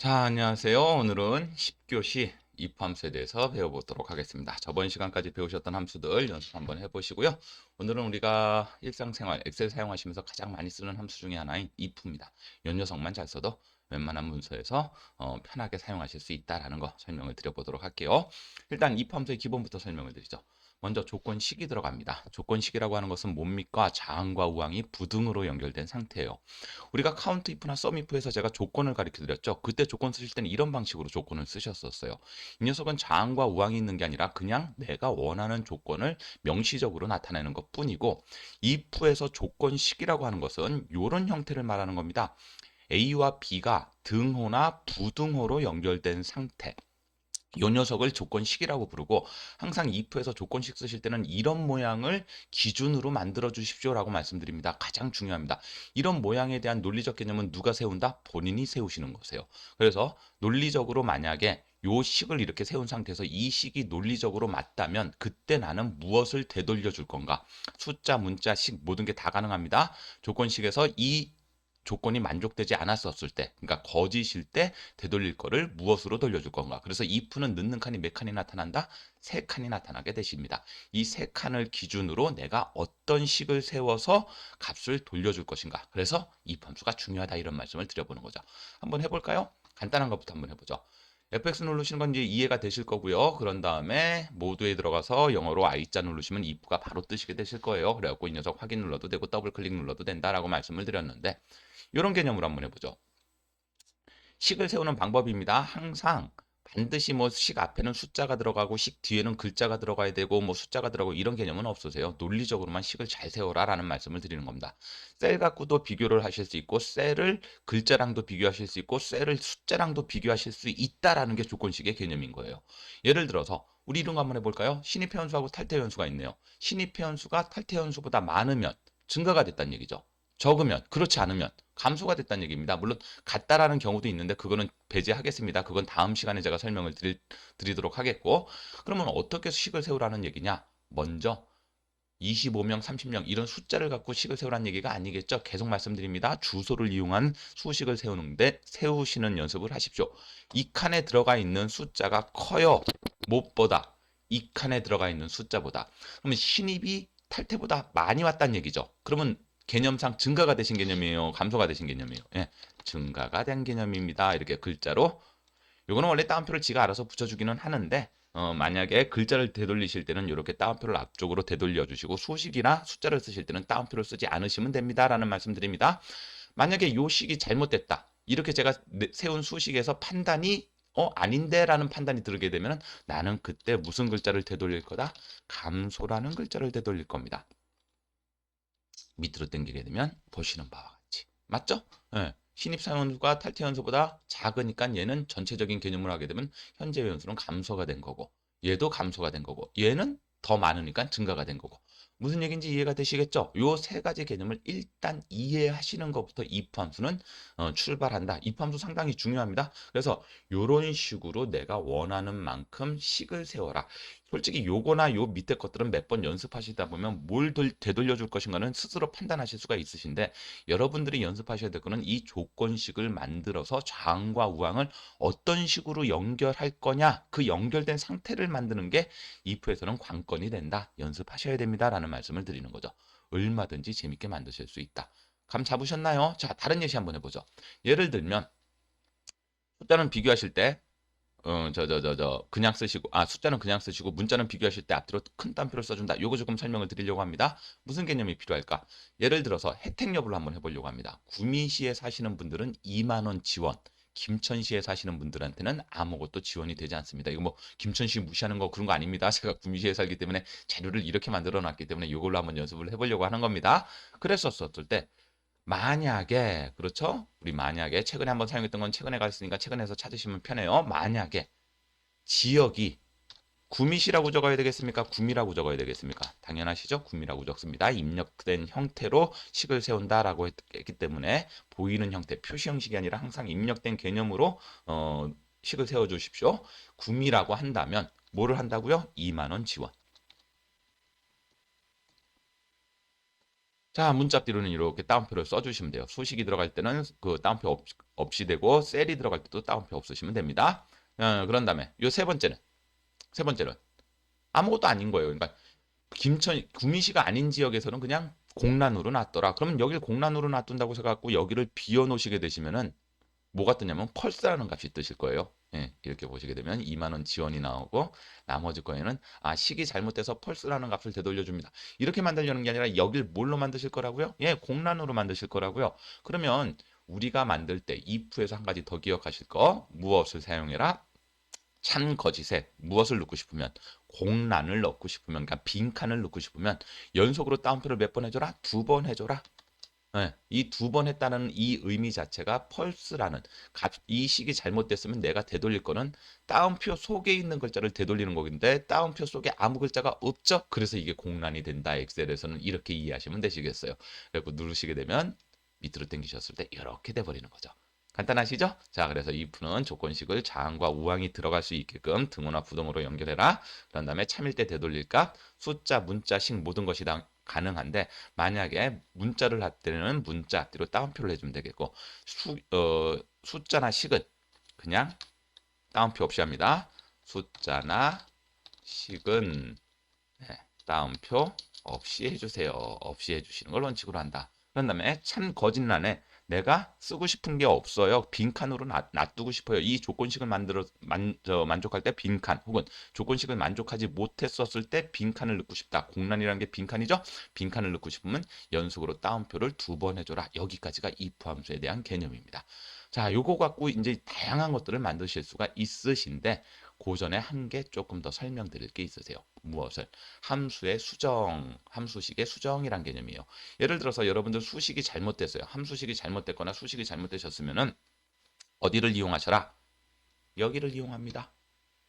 자, 안녕하세요. 오늘은 10교시 입함수에 대해서 배워보도록 하겠습니다. 저번 시간까지 배우셨던 함수들 연습 한번 해보시고요. 오늘은 우리가 일상생활, 엑셀 사용하시면서 가장 많이 쓰는 함수 중에 하나인 if입니다. 이 녀석만 잘 써도 웬만한 문서에서 편하게 사용하실 수 있다는 거 설명을 드려보도록 할게요. 일단 if 함수의 기본부터 설명을 드리죠. 먼저 조건식이 들어갑니다. 조건식이라고 하는 것은 뭡니까? 자항과 우항이 부등으로 연결된 상태예요. 우리가 카운트 if나 썸 if에서 제가 조건을 가르쳐 드렸죠. 그때 조건 쓰실 때는 이런 방식으로 조건을 쓰셨었어요. 이 녀석은 자항과 우항이 있는 게 아니라 그냥 내가 원하는 조건을 명시적으로 나타내는 것 뿐이고, if에서 조건식이라고 하는 것은 이런 형태를 말하는 겁니다. A와 B가 등호나 부등호로 연결된 상태. 요 녀석을 조건식이라고 부르고, 항상 if에서 조건식 쓰실 때는 이런 모양을 기준으로 만들어 주십시오라고 말씀드립니다. 가장 중요합니다. 이런 모양에 대한 논리적 개념은 누가 세운다? 본인이 세우시는 거세요. 그래서 논리적으로 만약에 요 식을 이렇게 세운 상태에서 이 식이 논리적으로 맞다면 그때 나는 무엇을 되돌려 줄 건가? 숫자, 문자, 식 모든 게 다 가능합니다. 조건식에서 이 조건이 만족되지 않았었을 때, 그러니까 거짓일 때 되돌릴 거를 무엇으로 돌려줄 건가. 그래서 if는 넣는 칸이 몇 칸이 나타난다? 세 칸이 나타나게 되십니다. 이 세 칸을 기준으로 내가 어떤 식을 세워서 값을 돌려줄 것인가. 그래서 if 함수가 중요하다, 이런 말씀을 드려보는 거죠. 한번 해볼까요? 간단한 것부터 한번 해보죠. fx 누르시는 건 이제 이해가 되실 거고요. 그런 다음에 모드에 들어가서 영어로 I자 누르시면 if가 바로 뜨시게 되실 거예요. 그래갖고 이 녀석 확인 눌러도 되고 더블 클릭 눌러도 된다라고 말씀을 드렸는데, 이런 개념으로 한번 해보죠. 식을 세우는 방법입니다. 항상 반드시 뭐 식 앞에는 숫자가 들어가고 식 뒤에는 글자가 들어가야 되고 뭐 숫자가 들어가고 이런 개념은 없으세요. 논리적으로만 식을 잘 세워라라는 말씀을 드리는 겁니다. 셀 갖고도 비교를 하실 수 있고, 셀을 글자랑도 비교하실 수 있고, 셀을 숫자랑도 비교하실 수 있다라는 게 조건식의 개념인 거예요. 예를 들어서 우리 이런 거 한번 해볼까요? 신입회 원수하고 탈퇴 원수가 있네요. 신입회 원수가 탈퇴 원수보다 많으면 증가가 됐다는 얘기죠. 적으면, 그렇지 않으면 감소가 됐다는 얘기입니다. 물론 같다라는 경우도 있는데 그거는 배제하겠습니다. 그건 다음 시간에 제가 설명을 드리도록 하겠고, 그러면 어떻게 식을 세우라는 얘기냐? 먼저 25명, 30명 이런 숫자를 갖고 식을 세우라는 얘기가 아니겠죠. 계속 말씀드립니다. 주소를 이용한 수식을 세우는데 세우시는 연습을 하십시오. 이 칸에 들어가 있는 숫자가 커요. 무엇보다 이 칸에 들어가 있는 숫자보다. 그러면 신입이 탈퇴보다 많이 왔다는 얘기죠. 그러면 개념상 증가가 되신 개념이에요, 감소가 되신 개념이에요? 예, 증가가 된 개념입니다. 이렇게 글자로. 요거는 원래 따옴표를 지가 알아서 붙여주기는 하는데, 만약에 글자를 되돌리실 때는 이렇게 따옴표를 앞쪽으로 되돌려 주시고, 수식이나 숫자를 쓰실 때는 따옴표를 쓰지 않으시면 됩니다라는 말씀드립니다. 만약에 요 식이 잘못됐다, 이렇게 제가 세운 수식에서 판단이 아닌데라는 판단이 들게 되면 나는 그때 무슨 글자를 되돌릴 거다? 감소라는 글자를 되돌릴 겁니다. 밑으로 당기게 되면 보시는 바와 같이. 맞죠? 예. 신입사원수가 탈퇴연수보다 작으니까 얘는 전체적인 개념을 하게 되면 현재 연수는 감소가 된 거고, 얘도 감소가 된 거고, 얘는 더 많으니까 증가가 된 거고. 무슨 얘기인지 이해가 되시겠죠? 요 세 가지 개념을 일단 이해하시는 것부터 if 함수는 출발한다. if 함수 상당히 중요합니다. 그래서 요런 식으로 내가 원하는 만큼 식을 세워라. 솔직히 요거나 요 밑에 것들은 몇 번 연습하시다 보면 뭘 되돌려 줄 것인가는 스스로 판단하실 수가 있으신데, 여러분들이 연습하셔야 될 거는 이 조건식을 만들어서 좌항과 우항을 어떤 식으로 연결할 거냐, 그 연결된 상태를 만드는 게 if에서는 관건이 된다. 연습하셔야 됩니다라는 말씀을 드리는 거죠. 얼마든지 재밌게 만드실 수 있다. 감 잡으셨나요? 자, 다른 예시 한번 해보죠. 예를 들면 숫자는 비교하실 때 그냥 쓰시고, 숫자는 그냥 쓰시고, 문자는 비교하실 때 앞뒤로 큰 따옴표를 써준다. 요거 조금 설명을 드리려고 합니다. 무슨 개념이 필요할까? 예를 들어서 혜택 여부를 한번 해보려고 합니다. 구미시에 사시는 분들은 2만 원 지원. 김천시에 사시는 분들한테는 아무것도 지원이 되지 않습니다. 이거 뭐 김천시 무시하는 거 그런 거 아닙니다. 제가 구미시에 살기 때문에 자료를 이렇게 만들어 놨기 때문에 이걸로 한번 연습을 해보려고 하는 겁니다. 그랬었을 때 만약에, 그렇죠? 우리 만약에 최근에 한번 사용했던 건 최근에 갔으니까 최근에서 찾으시면 편해요. 만약에 지역이 구미시라고 적어야 되겠습니까? 구미라고 적어야 되겠습니까? 당연하시죠? 구미라고 적습니다. 입력된 형태로 식을 세운다라고 했기 때문에 보이는 형태, 표시 형식이 아니라 항상 입력된 개념으로 식을 세워 주십시오. 구미라고 한다면 뭐를 한다고요? 2만 원 지원. 자, 문자 뒤로는 이렇게 따옴표를 써주시면 돼요. 수식이 들어갈 때는 그 따옴표 없이 되고 셀이 들어갈 때도 따옴표 없으시면 됩니다. 그런 다음에 요 세 번째는 아무것도 아닌 거예요. 그러니까 구미시가 아닌 지역에서는 그냥 공란으로 놨더라. 그러면 여기를 공란으로 놔둔다고 생각하고 여기를 비워놓으시게 되시면은 뭐가 뜨냐면 펄스라는 값이 뜨실 거예요. 예, 이렇게 보시게 되면 2만 원 지원이 나오고 나머지 거에는 식이 잘못돼서 펄스라는 값을 되돌려줍니다. 이렇게 만들려는 게 아니라 여길 뭘로 만드실 거라고요? 예, 공란으로 만드실 거라고요. 그러면 우리가 만들 때 if에서 한 가지 더 기억하실 거 무엇을 사용해라? 찬 거짓에 무엇을 넣고 싶으면 공란을 넣고 싶으면 그러니까 빈칸을 넣고 싶으면 연속으로 따옴표를 몇 번 해줘라? 2번 해줘라. 네, 이 2번 했다는 이 의미 자체가 펄스라는 이 식이 잘못됐으면 내가 되돌릴 거는 따옴표 속에 있는 글자를 되돌리는 거긴데 따옴표 속에 아무 글자가 없죠. 그래서 이게 공란이 된다. 엑셀에서는 이렇게 이해하시면 되시겠어요. 그리고 누르시게 되면 밑으로 당기셨을 때 이렇게 돼버리는 거죠. 간단하시죠? 자, 그래서 if는 조건식을 자항과 우항이 들어갈 수 있게끔 등호나 부등호로 연결해라. 그런 다음에 참일 때 되돌릴 값, 숫자, 문자, 식 모든 것이 다 가능한데 만약에 문자를 할 때는 문자 뒤로 따옴표를 해주면 되겠고 숫자나 식은 그냥 따옴표 없이 합니다. 숫자나 식은 네, 따옴표 없이 해주세요. 없이 해주시는 걸 원칙으로 한다. 그런 다음에 참 거짓란에 내가 쓰고 싶은 게 없어요. 빈칸으로 놔두고 싶어요. 이 조건식을 만족할 때 빈칸 혹은 조건식을 만족하지 못했었을 때 빈칸을 넣고 싶다. 공란이라는 게 빈칸이죠. 빈칸을 넣고 싶으면 연속으로 따옴표를 2번 해줘라. 여기까지가 if 함수에 대한 개념입니다. 자, 요거 갖고 이제 다양한 것들을 만드실 수가 있으신데 그 전에 한 개 조금 더 설명드릴 게 있으세요. 무엇을? 함수의 수정, 함수식의 수정이란 개념이에요. 예를 들어서 여러분들 수식이 잘못됐어요. 함수식이 잘못됐거나 수식이 잘못되셨으면은 어디를 이용하셔라? 여기를 이용합니다.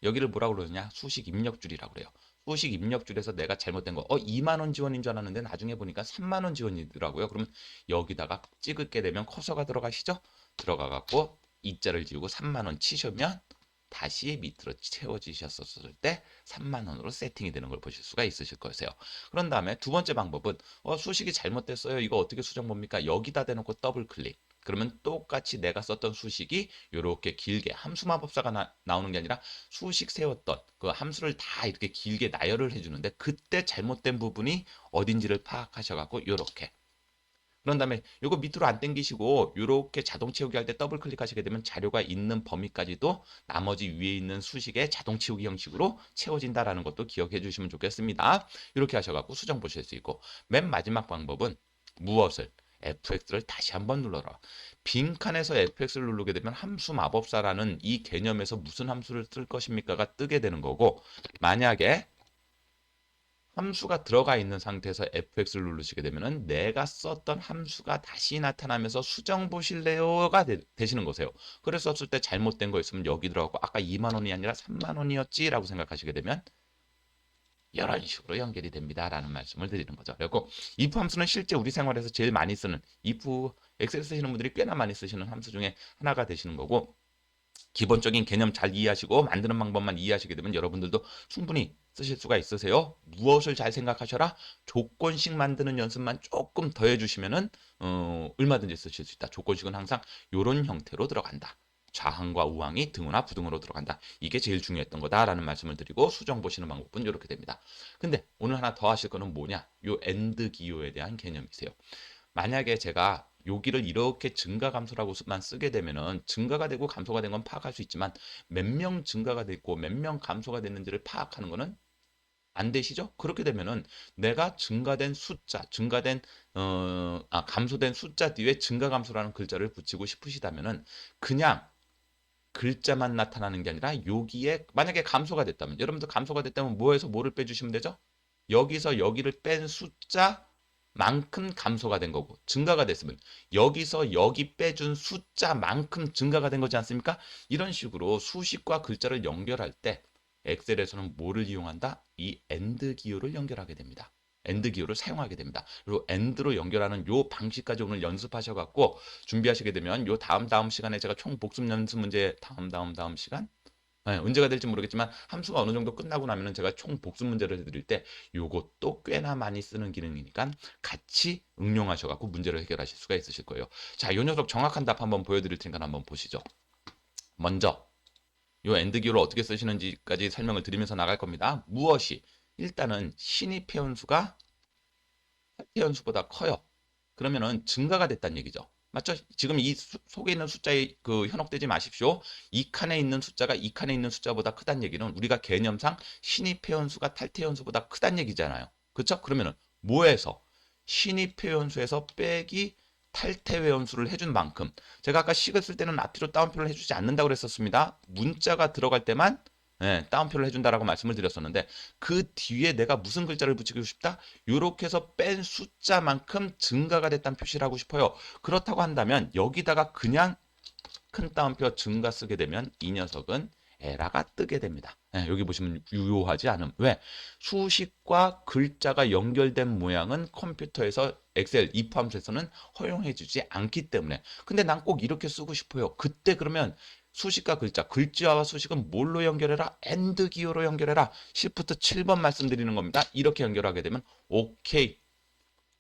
여기를 뭐라고 그러느냐? 수식 입력줄이라고 그래요. 수식 입력줄에서 내가 잘못된 거, 2만 원 지원인 줄 알았는데 나중에 보니까 3만 원 지원이더라고요. 그러면 여기다가 찍게 되면 커서가 들어가시죠? 들어가 갖고 이자를 지우고 3만 원 치시면 다시 밑으로 채워지셨을 때 3만 원으로 세팅이 되는 걸 보실 수가 있으실 거세요. 그런 다음에 두 번째 방법은 수식이 잘못됐어요. 이거 어떻게 수정 봅니까? 여기다 대놓고 더블 클릭. 그러면 똑같이 내가 썼던 수식이 이렇게 길게 함수 마법사가 나오는 게 아니라 수식 세웠던 그 함수를 다 이렇게 길게 나열을 해주는데 그때 잘못된 부분이 어딘지를 파악하셔갖고 이렇게 그런 다음에 이거 밑으로 안 당기시고 이렇게 자동 채우기 할 때 더블 클릭하시게 되면 자료가 있는 범위까지도 나머지 위에 있는 수식에 자동 채우기 형식으로 채워진다라는 것도 기억해 주시면 좋겠습니다. 이렇게 하셔갖고 수정 보실 수 있고 맨 마지막 방법은 무엇을? fx를 다시 한번 눌러라. 빈칸에서 fx를 누르게 되면 함수 마법사라는 이 개념에서 무슨 함수를 쓸 것입니까가 뜨게 되는 거고 만약에 함수가 들어가 있는 상태에서 fx를 누르시게 되면은 내가 썼던 함수가 다시 나타나면서 수정 보실래요가 되시는 거세요. 그래서 썼을 때 잘못된 거 있으면 여기 들어가고 아까 2만 원이 아니라 3만 원이었지라고 생각하시게 되면 이런 식으로 연결이 됩니다라는 말씀을 드리는 거죠. 그리고 if 함수는 실제 우리 생활에서 제일 많이 쓰는 if 엑셀 쓰시는 분들이 꽤나 많이 쓰시는 함수 중에 하나가 되시는 거고 기본적인 개념 잘 이해하시고 만드는 방법만 이해하시게 되면 여러분들도 충분히 쓰실 수가 있으세요. 무엇을 잘 생각하셔라? 조건식 만드는 연습만 조금 더 해주시면은 얼마든지 쓰실 수 있다. 조건식은 항상 이런 형태로 들어간다. 좌항과 우항이 등호나 부등호로 들어간다. 이게 제일 중요했던 거다라는 말씀을 드리고 수정 보시는 방법은 이렇게 됩니다. 근데 오늘 하나 더 하실 거는 뭐냐? 요 엔드 기호에 대한 개념이세요. 만약에 제가 여기를 이렇게 증가 감소라고만 쓰게 되면은 증가가 되고 감소가 된 건 파악할 수 있지만 몇 명 증가가 됐고 몇 명 감소가 됐는지를 파악하는 거는 안 되시죠? 그렇게 되면은 내가 증가된 숫자, 감소된 숫자 뒤에 증가 감소라는 글자를 붙이고 싶으시다면은 그냥 글자만 나타나는 게 아니라 여기에 만약에 감소가 됐다면 여러분들 감소가 됐다면 뭐에서 뭐를 빼주시면 되죠? 여기서 여기를 뺀 숫자만큼 감소가 된 거고 증가가 됐으면 여기서 여기 빼준 숫자만큼 증가가 된 거지 않습니까? 이런 식으로 수식과 글자를 연결할 때 엑셀에서는 뭐를 이용한다? 이 AND 기호를 연결하게 됩니다. AND 기호를 사용하게 됩니다. 그리고 AND로 연결하는 요 방식까지 오늘 연습하셔갖고 준비하시게 되면 요 다음 시간에 제가 총 복습 연습 문제 다음 시간 예, 언제가 될지 모르겠지만 함수가 어느 정도 끝나고 나면은 제가 총 복습 문제를 해드릴 때 요것도 꽤나 많이 쓰는 기능이니까 같이 응용하셔갖고 문제를 해결하실 수가 있으실 거예요. 자, 요 녀석 정확한 답 한번 보여드릴 테니까 한번 보시죠. 먼저 요 엔드 기호를 어떻게 쓰시는지까지 설명을 드리면서 나갈 겁니다. 무엇이 일단은 신입 회원수가 탈퇴 회원수보다 커요. 그러면은 증가가 됐다는 얘기죠. 맞죠? 지금 이 속에 있는 숫자에 현혹되지 마십시오. 이 칸에 있는 숫자가 이 칸에 있는 숫자보다 크다는 얘기는 우리가 개념상 신입 회원수가 탈퇴 회원수보다 크다는 얘기잖아요. 그렇죠? 그러면은 뭐에서 신입 회원수에서 빼기 탈퇴 회원수를 해준 만큼 제가 아까 식을 쓸 때는 앞뒤로 따옴표를 해주지 않는다고 그랬었습니다. 문자가 들어갈 때만 따옴표를 해준다라고 말씀을 드렸었는데 그 뒤에 내가 무슨 글자를 붙이고 싶다? 이렇게 해서 뺀 숫자만큼 증가가 됐다는 표시를 하고 싶어요. 그렇다고 한다면 여기다가 그냥 큰 따옴표 증가 쓰게 되면 이 녀석은 에라가 뜨게 됩니다. 여기 보시면 유효하지 않음. 왜? 수식과 글자가 연결된 모양은 컴퓨터에서 엑셀 if 함수에서는 허용해주지 않기 때문에. 근데 난 꼭 이렇게 쓰고 싶어요. 그때 그러면 수식과 글자, 글자와 수식은 뭘로 연결해라? AND 기호로 연결해라. Shift 7번 말씀드리는 겁니다. 이렇게 연결하게 되면 오케이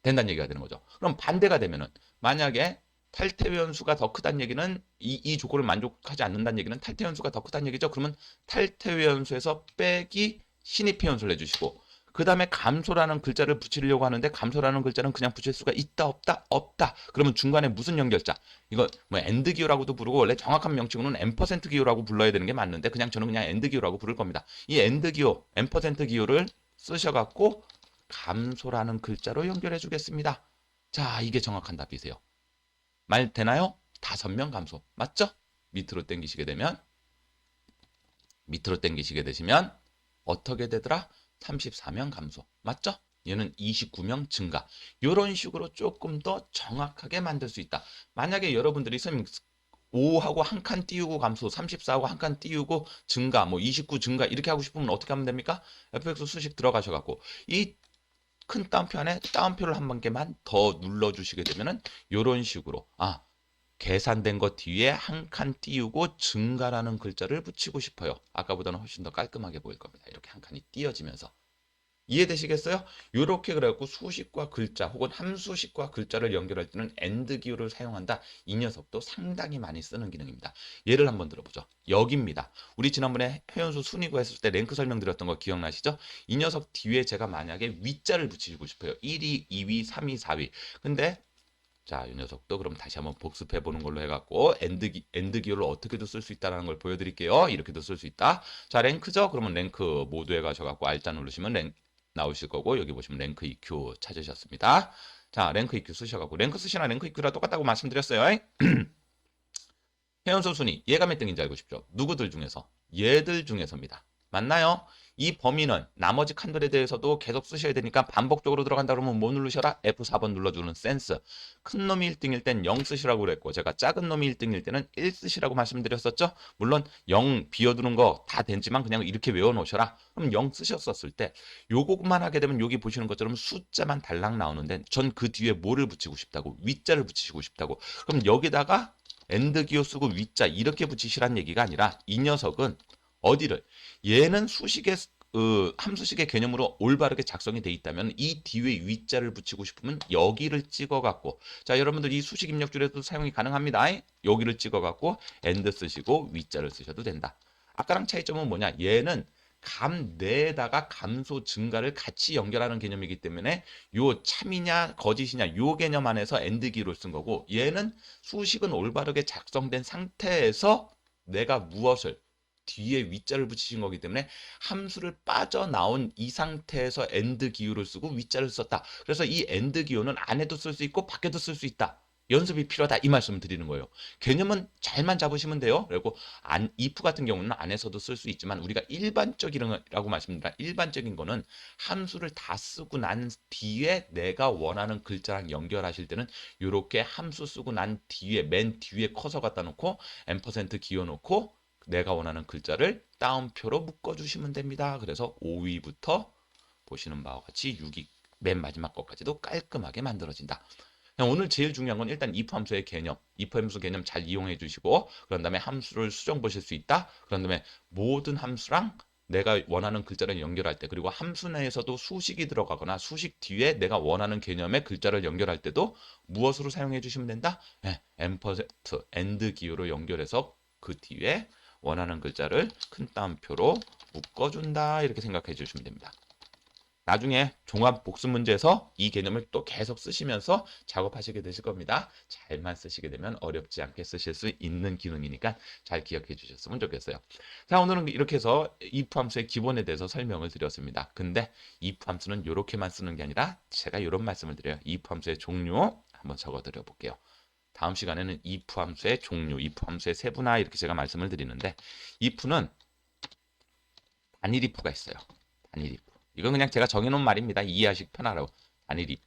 된다는 얘기가 되는 거죠. 그럼 반대가 되면은 만약에 탈퇴 변수가 더 크다는 얘기는 이 조건을 만족하지 않는다는 얘기는 탈퇴 변수가 더 크다는 얘기죠. 그러면 탈퇴 변수에서 빼기 신입 변수를 해주시고 그 다음에 감소라는 글자를 붙이려고 하는데 감소라는 글자는 그냥 붙일 수가 있다 없다 없다. 그러면 중간에 무슨 연결자? 이거 뭐 엔드 기호라고도 부르고 원래 정확한 명칭으로는 M% 기호라고 불러야 되는 게 맞는데 그냥 저는 그냥 엔드 기호라고 부를 겁니다. 이 엔드 기호, M% 기호를 쓰셔갖고 감소라는 글자로 연결해 주겠습니다. 자, 이게 정확한 답이세요. 말 되나요? 5명 감소. 맞죠? 밑으로 당기시게 되시면 어떻게 되더라? 34명 감소. 맞죠? 얘는 29명 증가. 이런 식으로 조금 더 정확하게 만들 수 있다. 만약에 여러분들이 선생님 5하고 한 칸 띄우고 감소, 34하고 한 칸 띄우고 증가, 뭐 29 증가 이렇게 하고 싶으면 어떻게 하면 됩니까? fx 수식 들어가셔갖고 이 큰 따옴표 안에 따옴표를 한 개만 더 눌러주시게 되면은 이런 식으로 계산된 것 뒤에 한 칸 띄우고 증가라는 글자를 붙이고 싶어요. 아까보다는 훨씬 더 깔끔하게 보일 겁니다. 이렇게 한 칸이 띄어지면서. 이해되시겠어요? 이렇게 그래갖고 수식과 글자 혹은 함수식과 글자를 연결할 때는 AND 기호를 사용한다. 이 녀석도 상당히 많이 쓰는 기능입니다. 예를 한번 들어보죠. 여기입니다. 우리 지난번에 회원수 순위 구했을 때 랭크 설명드렸던 거 기억나시죠? 이 녀석 뒤에 제가 만약에 위자를 붙이고 싶어요. 1위, 2위, 3위, 4위. 근데 자, 이 녀석도 그럼 다시 한번 복습해 보는 걸로 해갖고 엔드 기호를 어떻게도 쓸 수 있다는 걸 보여드릴게요. 이렇게도 쓸 수 있다. 자, 랭크죠? 그러면 랭크 모드에 가셔갖고 알자 누르시면 나오실 거고 여기 보시면 랭크 EQ 찾으셨습니다. 자, 랭크 EQ 쓰셔갖고 랭크 쓰시나 랭크 EQ랑 똑같다고 말씀드렸어요. 회원수 순위 얘가 몇 등인지 알고 싶죠? 누구들 중에서? 얘들 중에서입니다. 맞나요? 이 범위는 나머지 칸들에 대해서도 계속 쓰셔야 되니까 반복적으로 들어간다 그러면 뭐 누르셔라? F4번 눌러주는 센스. 큰 놈이 1등일 땐 0 쓰시라고 그랬고 제가 작은 놈이 1등일 때는 1 쓰시라고 말씀드렸었죠? 물론 0 비워두는 거 다 되지만 그냥 이렇게 외워놓으셔라. 그럼 0 쓰셨었을 때 요것만 하게 되면 여기 보시는 것처럼 숫자만 달랑 나오는데 전 그 뒤에 뭐를 붙이고 싶다고? 위자를 붙이시고 싶다고. 그럼 여기다가 엔드 기호 쓰고 위자 이렇게 붙이시란 얘기가 아니라 이 녀석은 어디를 얘는 수식의 함수식의 개념으로 올바르게 작성이 돼 있다면 이 뒤에 위자를 붙이고 싶으면 여기를 찍어 갖고 자 여러분들 이 수식 입력줄에도 사용이 가능합니다. 여기를 찍어 갖고 엔드 쓰시고 위자를 쓰셔도 된다. 아까랑 차이점은 뭐냐? 얘는 감 내에다가 감소 증가를 같이 연결하는 개념이기 때문에 요 참이냐 거짓이냐 요 개념 안에서 엔드 기호를 쓴 거고 얘는 수식은 올바르게 작성된 상태에서 내가 무엇을 뒤에 위자를 붙이신 거기 때문에 함수를 빠져나온 이 상태에서 엔드 기호를 쓰고 위자를 썼다. 그래서 이 엔드 기호는 안에도 쓸 수 있고 밖에도 쓸 수 있다. 연습이 필요하다 이 말씀을 드리는 거예요. 개념은 잘만 잡으시면 돼요. 그리고 if 같은 경우는 안에서도 쓸 수 있지만 우리가 일반적이라고 말씀드립니다. 일반적인 거는 함수를 다 쓰고 난 뒤에 내가 원하는 글자랑 연결하실 때는 이렇게 함수 쓰고 난 뒤에 맨 뒤에 커서 갖다 놓고 M% 기어 놓고 내가 원하는 글자를 따옴표로 묶어주시면 됩니다. 그래서 5위부터 보시는 바와 같이 6위 맨 마지막 것까지도 깔끔하게 만들어진다. 그냥 오늘 제일 중요한 건 일단 if 함수의 개념, if 함수 개념 잘 이용해 주시고 그런 다음에 함수를 수정 보실 수 있다. 그런 다음에 모든 함수랑 내가 원하는 글자를 연결할 때 그리고 함수 내에서도 수식이 들어가거나 수식 뒤에 내가 원하는 개념의 글자를 연결할 때도 무엇으로 사용해 주시면 된다? 네, 앰퍼센트, and 기호로 연결해서 그 뒤에 원하는 글자를 큰 따옴표로 묶어준다 이렇게 생각해 주시면 됩니다. 나중에 종합 복습 문제에서 이 개념을 또 계속 쓰시면서 작업하시게 되실 겁니다. 잘만 쓰시게 되면 어렵지 않게 쓰실 수 있는 기능이니까 잘 기억해 주셨으면 좋겠어요. 자, 오늘은 이렇게 해서 if 함수의 기본에 대해서 설명을 드렸습니다. 근데 if 함수는 이렇게만 쓰는 게 아니라 제가 이런 말씀을 드려요. if 함수의 종류 한번 적어 드려 볼게요. 다음 시간에는 if 함수의 종류, if 함수의 세분화 이렇게 제가 말씀을 드리는데 if는 단일 if가 있어요. 단일 if. 이건 그냥 제가 정해놓은 말입니다. 이해하시기 편하라고. 단일 if.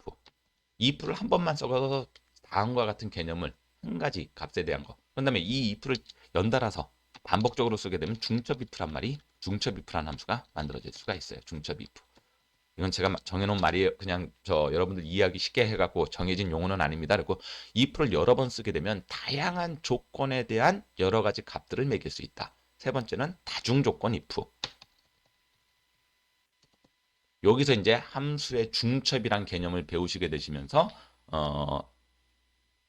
if를 한 번만 써서 다음과 같은 개념을 한 가지 값에 대한 거. 그런 다음에 이 if를 연달아서 반복적으로 쓰게 되면 중첩 if란 말이 중첩 if란 함수가 만들어질 수가 있어요. 중첩 if. 이건 제가 정해놓은 말이에요. 그냥 여러분들 이해하기 쉽게 해갖고 정해진 용어는 아닙니다. 그리고 if를 여러 번 쓰게 되면 다양한 조건에 대한 여러 가지 값들을 매길 수 있다. 세 번째는 다중조건 if. 여기서 이제 함수의 중첩이란 개념을 배우시게 되시면서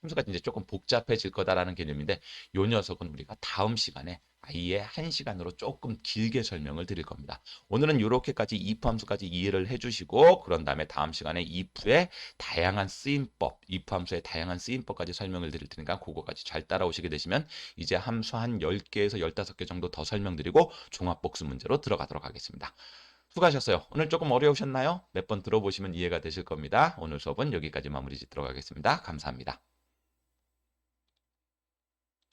함수가 이제 조금 복잡해질 거다라는 개념인데 요 녀석은 우리가 다음 시간에 아예 한 시간으로 조금 길게 설명을 드릴 겁니다. 오늘은 이렇게까지 if 함수까지 이해를 해주시고 그런 다음에 다음 시간에 if의 다양한 쓰임법, if 함수의 다양한 쓰임법까지 설명을 드릴 테니까 그거까지 잘 따라오시게 되시면 이제 함수 한 10개에서 15개 정도 더 설명드리고 종합복습 문제로 들어가도록 하겠습니다. 수고하셨어요. 오늘 조금 어려우셨나요? 몇 번 들어보시면 이해가 되실 겁니다. 오늘 수업은 여기까지 마무리 짓도록 하겠습니다. 감사합니다.